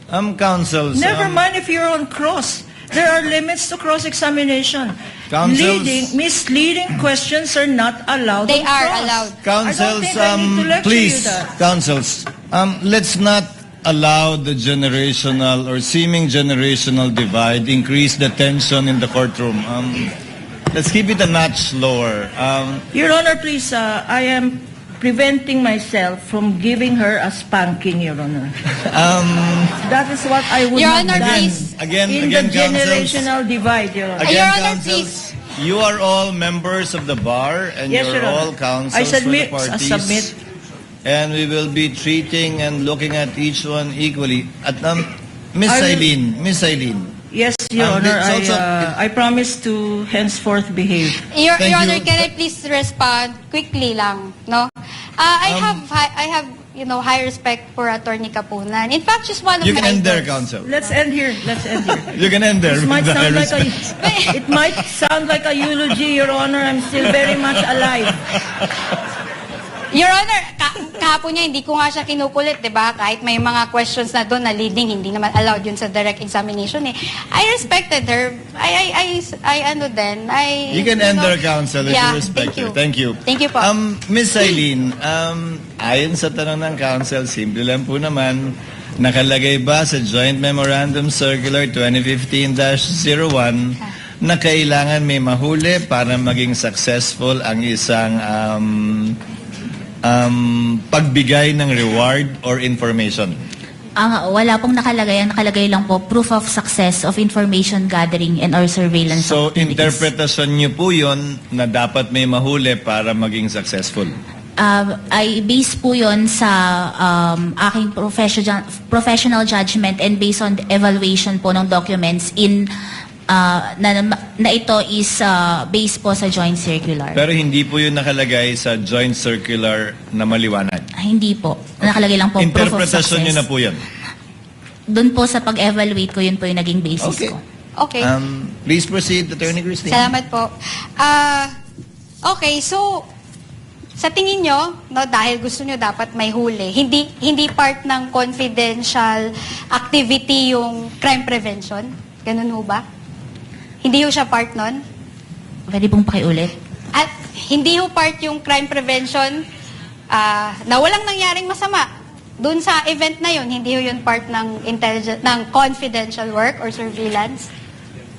Counsels. Never mind if you're on cross. There are limits to cross-examination. Misleading questions are not allowed. They are allowed. Counsels, please, counsels, let's not allow the generational or seeming generational divide increase the tension in the courtroom. Let's keep it a notch lower. Your Honor, please, I am preventing myself from giving her a spanking, Your Honor. That is what I would Your have Honor, done please. Again, in the generational divide, Your Honor. Again, Your Honor, counsels, you are all members of the bar and Yes, you're Your Honor. all counsels I for the submit, parties. submit. And we will be treating and looking at each one equally. At Miss Eileen. Yes, Your Honor, it's also- I promise to henceforth behave. Your Thank Honor, you. can I please respond quickly lang, no? I have high respect for Attorney Kapunan. In fact, she's one of You my can end there, idols. counsel. Let's end here. You can end there. This might with the sound high like a, respect. it might sound like a eulogy, Your Honor. I'm still very much alive. Your Honor, kahapon niya, hindi ko nga siya kinukulit, di ba? Kahit may mga questions na doon na leading, hindi naman allowed yun sa direct examination eh. I respected her. You can end her, counsel, if yeah, you respect thank you. her. Thank you. Thank you po. Miss Eileen, ayon sa tanong ng counsel, simple lang po naman, nakalagay ba sa Joint Memorandum Circular 2015-01 na kailangan may mahuli para maging successful ang isang pagbigay ng reward or information? Wala pong nakalagay. Ang nakalagay lang po, proof of success of information gathering and or surveillance So, activities. interpretasyon niyo po yun na dapat may mahuli para maging successful? Ay base po yun sa aking professional judgment and based on the evaluation po ng documents na ito is based po sa joint circular. Pero hindi po yun nakalagay sa joint circular na maliwanag? Hindi po. Nakalagay lang po proof of success. Interpretasyon niyo na po yan? Doon po sa pag-evaluate ko, yun po yung naging basis ko. Okay. Please proceed, Attorney Christine. Salamat po. Okay, so sa tingin nyo, no, dahil gusto nyo dapat may huli, hindi part ng confidential activity yung crime prevention? Ganun ho ba? Hindi ho siya part nun? Pwede pong pakiulit? At hindi ho part yung crime prevention na walang nangyaring masama. Doon sa event na yun, hindi ho yun part ng confidential work or surveillance?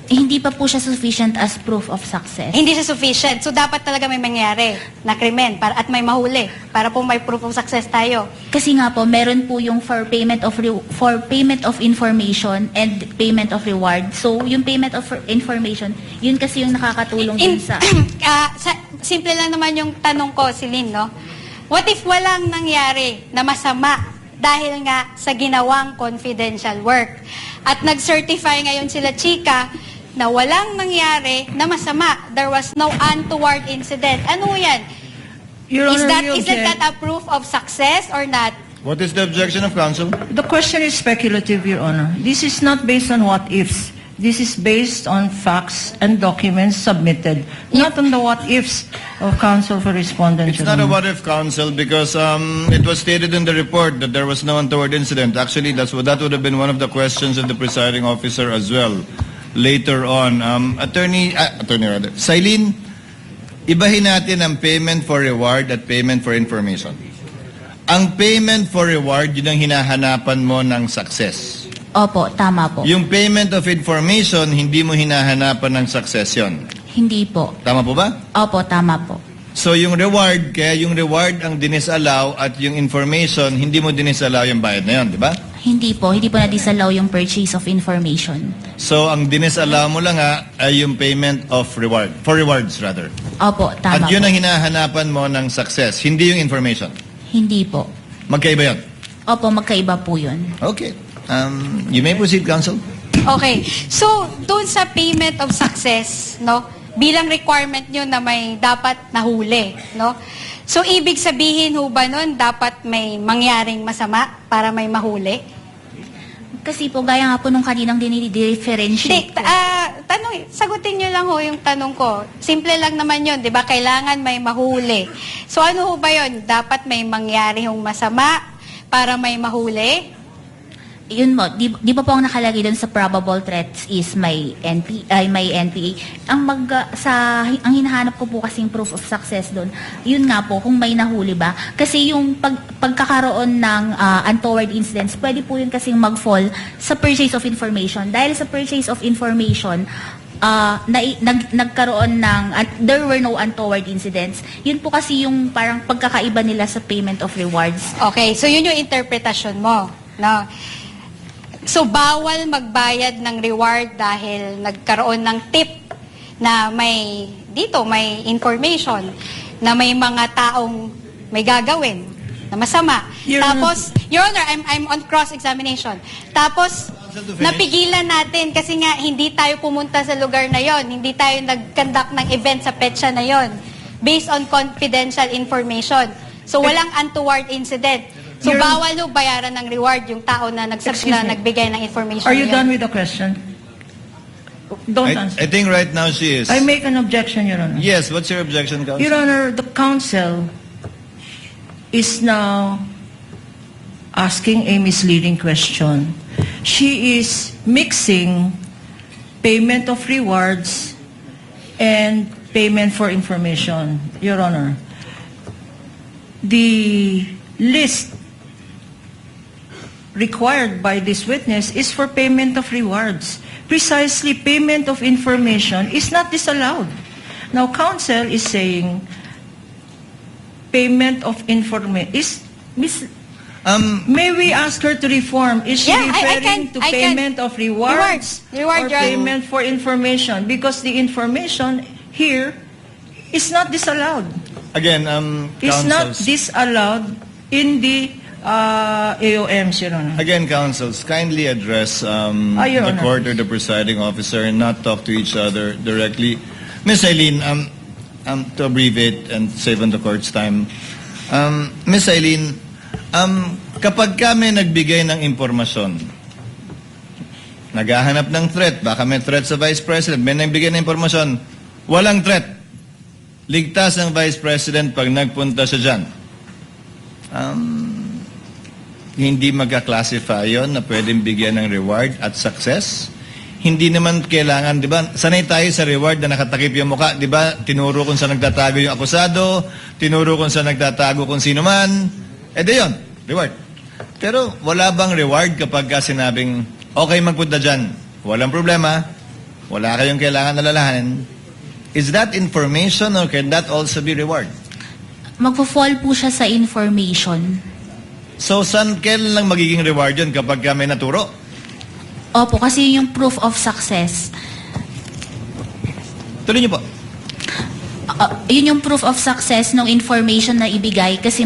Hindi pa po siya sufficient as proof of success. Hindi siya sufficient. So, dapat talaga may mangyari na krimen at may mahuli para po may proof of success tayo. Kasi nga po, meron po yung for payment of information and payment of reward. So, yung payment of information, yun kasi yung nakakatulong din sa... Simple lang naman yung tanong ko, Celine, no? What if walang nangyari na masama dahil nga sa ginawang confidential work? At nag-certify ngayon sila, Chika, na walang nangyari na masama. There was no untoward incident. Ano yan? Your Honor, Isn't that a proof of success or not? What is the objection of counsel? The question is speculative, Your Honor. This is not based on what-ifs. This is based on facts and documents submitted, not on the what-ifs of counsel for respondents. It's not a what-if, counsel, because it was stated in the report that there was no untoward incident. Actually, that would have been one of the questions of the presiding officer as well later on. Attorney Eileen, ibahin natin ang payment for reward at payment for information. Ang payment for reward, yun ang hinahanapan mo ng success. Opo, tama po. Yung payment of information, hindi mo hinahanapan ng success yun. Hindi po. Tama po ba? Opo, tama po. So yung reward, kaya yung reward ang dinisallow at yung information, hindi mo dinisallow yung bayad na yun, di ba? Hindi po na-disallow yung purchase of information. So ang dinisallow mo lang ay yung payment of reward, for rewards rather. Opo, tama At yun po. ang hinahanapan mo ng success, hindi yung information. Hindi po. Magkaiba yun? Opo, magkaiba po yun. Okay. You may proceed, counsel. Okay. So, doon sa payment of success, no, bilang requirement nyo na may dapat nahuli, no? So, ibig sabihin ho ba nun, dapat may mangyaring masama para may mahuli? Kasi po, gaya nga po nung kaninang dinidifferentiate po. Sagutin nyo lang ho yung tanong ko. Simple lang naman yun, di ba? Kailangan may mahuli. So, ano ho ba yun? Dapat may mangyari hong masama para may mahuli? yun mo, di ba po ang nakalagay doon sa probable threats is may NPA. Ang hinahanap ko po kasing proof of success doon, yun nga po, kung may nahuli ba. Kasi yung pagkakaroon ng untoward incidents, pwede po yun kasing mag-fall sa purchase of information. Dahil sa purchase of information, nagkaroon ng, there were no untoward incidents. Yun po kasi yung parang pagkakaiba nila sa payment of rewards. Okay, so yun yung interpretasyon mo. No? So, bawal magbayad ng reward dahil nagkaroon ng tip na may information na may mga taong may gagawin na masama. Tapos, Your Honor, I'm on cross-examination. Tapos, napigilan natin kasi nga hindi tayo pumunta sa lugar na yon, hindi tayo nag-conduct ng event sa petsa na yon based on confidential information. So, walang untoward incident. So, bawal ho bayaran ng reward yung tao na nagbigay ng information. Are you done with the question? Don't answer. I think right now she is. I make an objection, Your Honor. Yes, what's your objection, Counsel? Your Honor, the counsel is now asking a misleading question. She is mixing payment of rewards and payment for information, Your Honor. The list required by this witness is for payment of rewards. Precisely, payment of information is not disallowed. Now, counsel is saying payment of information is may we ask her to reform? Is she referring to payment of rewards or payment for information? Because the information here is not disallowed. Again, It's not counsels. disallowed in the AOMs, Your Honor. Again, counsels, kindly address Your the Honor. court or the presiding officer and not talk to each other directly. Miss Eileen, to abbreviate and save on the court's time, Miss Eileen, kapag kami nagbigay ng impormasyon, naghahanap ng threat, baka may threat sa Vice President, may nagbigay ng impormasyon, walang threat. Ligtas ang Vice President pag nagpunta siya dyan. Hindi magka-classify yun na pwedeng bigyan ng reward at success. Hindi naman kailangan, di ba? Sanay tayo sa reward na nakatakip yung mukha, di ba? Tinuro kung saan nagtatago yung akusado, tinuro kung saan nagtatago kung sino man. Di yun, reward. Pero wala bang reward kapag sinabing, okay, magpunta dyan, walang problema, wala kayong kailangan alalahanin. Is that information or can that also be reward? Magpo-fall po siya sa information. So, kailan lang magiging reward yun kapag may naturo? Opo, kasi yung proof of success. Tuloy niyo po. Yun yung proof of success ng information na ibigay kasi